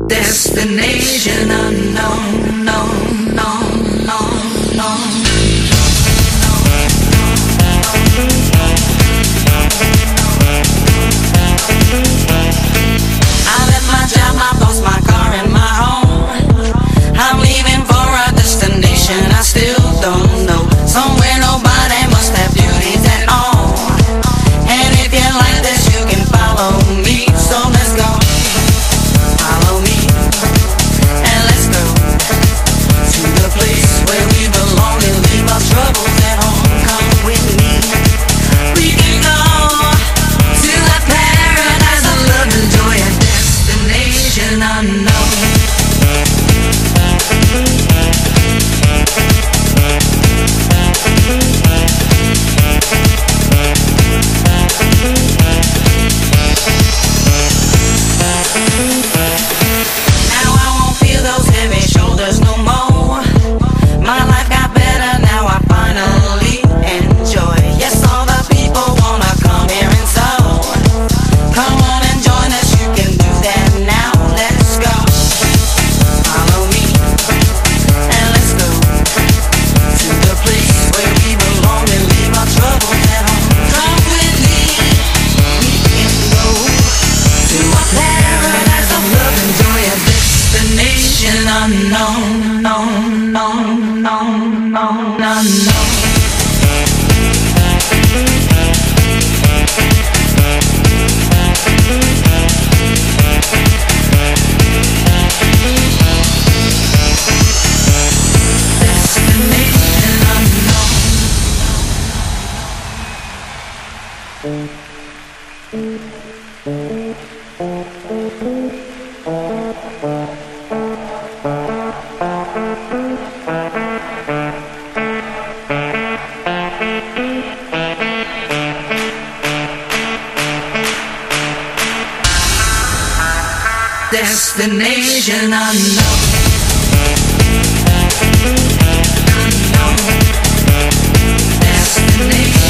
Destination unknown, no, no, no, no. I left my job, my boss, my car, and my home. I'm leaving for a destination I still don't know. Somewhere nobody must have duties at all. And if you like this, you can follow me. So let's go. Follow me. And let's go to the place where we belong and leave our troubles at home. Come with me. We can go to a paradise of love and joy, a destination unknown. Now I won't feel those heavy shoulders no more. My life got better, now I finally enjoy. Yes, all the people wanna come here and so come on and join us, you can do that now. Let's go. Follow me and let's go to the place where we belong and leave our troubles at home. Come with me, we can go to a paradise of love and joy, a destination unknown, no, no, no, no, unknown. Destination unknown. Destination unknown. Unknown. Destination.